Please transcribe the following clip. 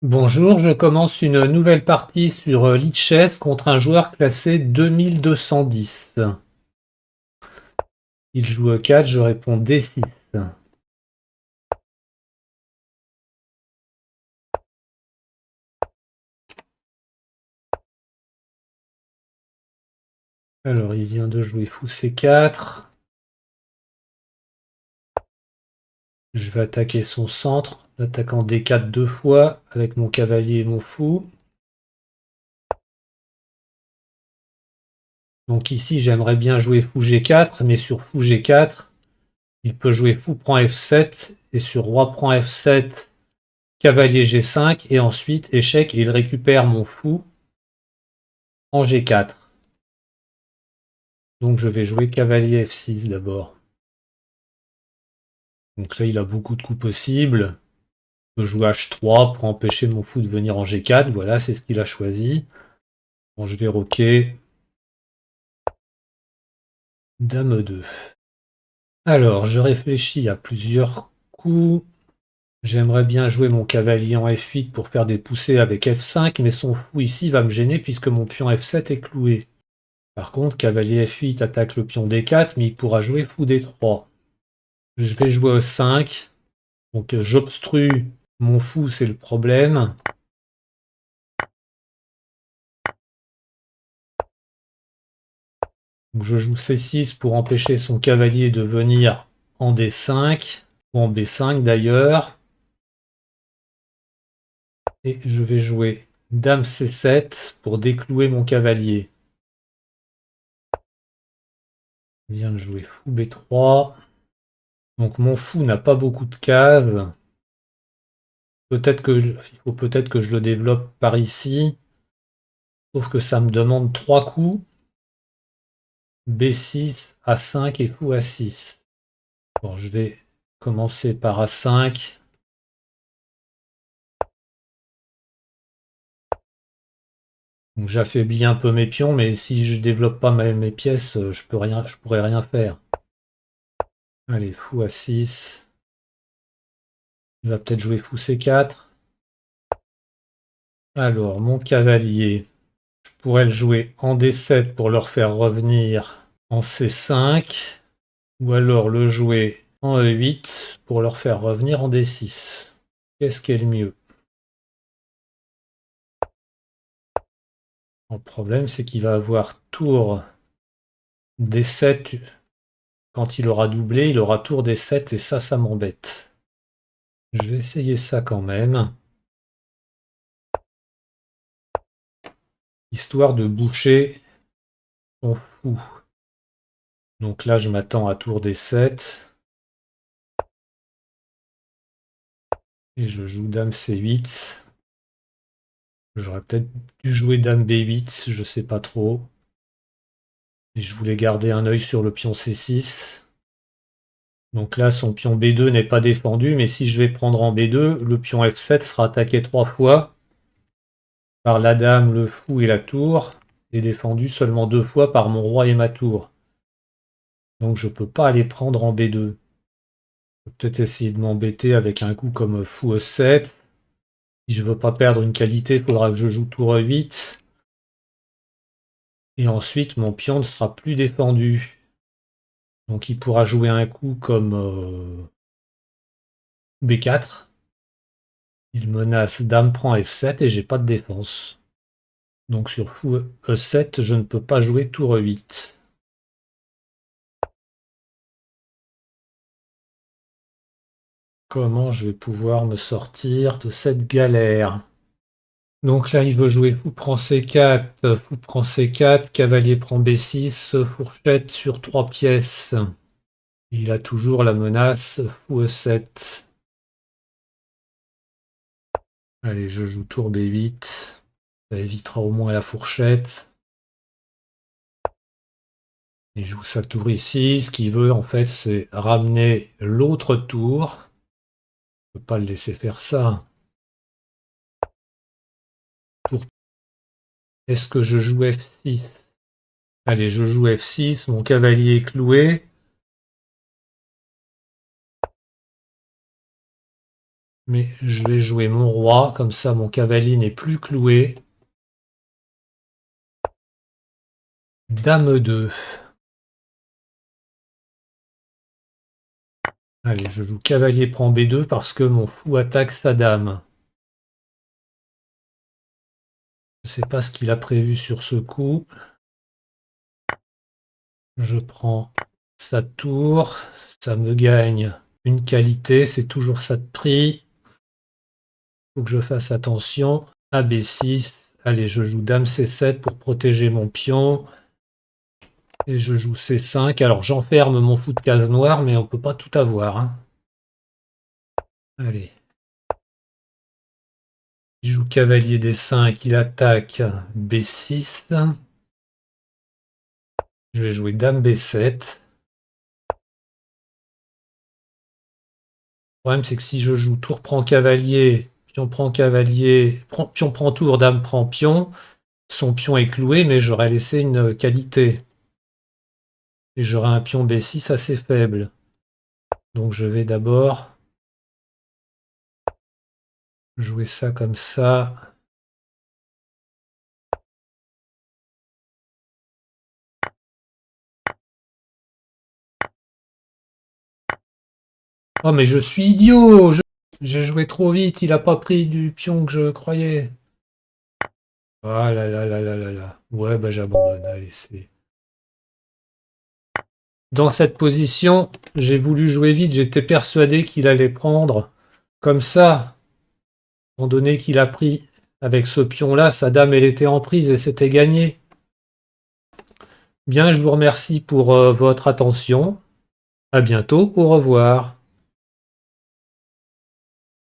Bonjour, je commence une nouvelle partie sur Lichess contre un joueur classé 2210. Il joue E4, je réponds D6. Alors, il vient de jouer fou C4. Je vais attaquer son centre, attaquant D4 deux fois avec mon cavalier et mon fou. Donc ici, j'aimerais bien jouer fou G4, mais sur fou G4, il peut jouer fou prend F7, et sur roi prend F7, cavalier G5, et ensuite échec, et il récupère mon fou en G4. Donc je vais jouer cavalier F6 d'abord. Donc là, il a beaucoup de coups possibles. Je peux jouer H3 pour empêcher mon fou de venir en G4. Voilà, c'est ce qu'il a choisi. Bon, je vais roquer. Dame 2. Alors, je réfléchis à plusieurs coups. J'aimerais bien jouer mon cavalier en F8 pour faire des poussées avec F5, mais son fou ici va me gêner puisque mon pion F7 est cloué. Par contre, cavalier F8 attaque le pion D4, mais il pourra jouer fou D3. Je vais jouer E5. Donc j'obstrue mon fou, c'est le problème. Donc je joue C6 pour empêcher son cavalier de venir en D5, ou en B5 d'ailleurs. Et je vais jouer Dame C7 pour déclouer mon cavalier. Je viens de jouer fou B3. Donc mon fou n'a pas beaucoup de cases. Il faut peut-être que je le développe par ici. Sauf que ça me demande 3 coups. B6, A5 et fou A6. Bon, je vais commencer par A5. Donc j'affaiblis un peu mes pions, mais si je développe pas mes pièces, je pourrais rien faire. Allez, fou A6. Il va peut-être jouer fou C4. Alors, mon cavalier, je pourrais le jouer en D7 pour le faire revenir en C5, ou alors le jouer en E8 pour le faire revenir en D6. Qu'est-ce qui est le mieux? Le problème, c'est qu'il va avoir tour D7. Quand il aura doublé, il aura tour D7 et ça m'embête. Je vais essayer ça quand même, histoire de boucher son fou. Donc là, je m'attends à tour D7. Et je joue Dame C8. J'aurais peut-être dû jouer Dame B8, je sais pas trop. Et je voulais garder un œil sur le pion C6. Donc là, son pion B2 n'est pas défendu, mais si je vais prendre en B2, le pion F7 sera attaqué 3 fois par la dame, le fou et la tour, et défendu seulement 2 fois par mon roi et ma tour. Donc je peux pas aller prendre en B2. Je peux peut-être essayer de m'embêter avec un coup comme fou E7. Si je veux pas perdre une qualité, il faudra que je joue tour E8. Et ensuite, mon pion ne sera plus défendu. Donc il pourra jouer un coup comme B4. Il menace dame prend F7 et j'ai pas de défense. Donc sur fou E7, je ne peux pas jouer tour E8. Comment je vais pouvoir me sortir de cette galère? Donc là, il veut jouer fou prend C4, fou prend C4, cavalier prend B6, fourchette sur 3 pièces. Il a toujours la menace fou E7. Allez, je joue tour B8. Ça évitera au moins la fourchette. Il joue sa tour ici. Ce qu'il veut, en fait, c'est ramener l'autre tour. Je ne peux pas le laisser faire ça. Tour. Est-ce que je joue F6? Allez, je joue F6. Mon cavalier est cloué. Mais je vais jouer mon roi, comme ça mon cavalier n'est plus cloué. Dame 2. Allez, je joue cavalier prend B2 parce que mon fou attaque sa dame. Je ne sais pas ce qu'il a prévu sur ce coup. Je prends sa tour. Ça me gagne une qualité. C'est toujours ça de prix. Il faut que je fasse attention. À B6. Allez, je joue dame C7 pour protéger mon pion. Et je joue C5. Alors j'enferme mon fou de case noire, mais on ne peut pas tout avoir, hein. Allez. Il joue cavalier D5, il attaque B6. Je vais jouer dame B7. Le problème, c'est que si je joue tour prend cavalier, pion prend tour, dame prend pion, son pion est cloué, mais j'aurais laissé une qualité. Et j'aurai un pion B6 assez faible. Donc je vais d'abord jouer ça comme ça. Oh mais je suis idiot! J'ai joué trop vite, il a pas pris du pion que je croyais. Ah là là là là là là. Ouais, bah j'abandonne. Allez, c'est... Dans cette position, j'ai voulu jouer vite, j'étais persuadé qu'il allait prendre comme ça. Étant donné qu'il a pris avec ce pion-là, sa dame, elle était en prise et c'était gagné. Bien, je vous remercie pour votre attention. À bientôt, au revoir.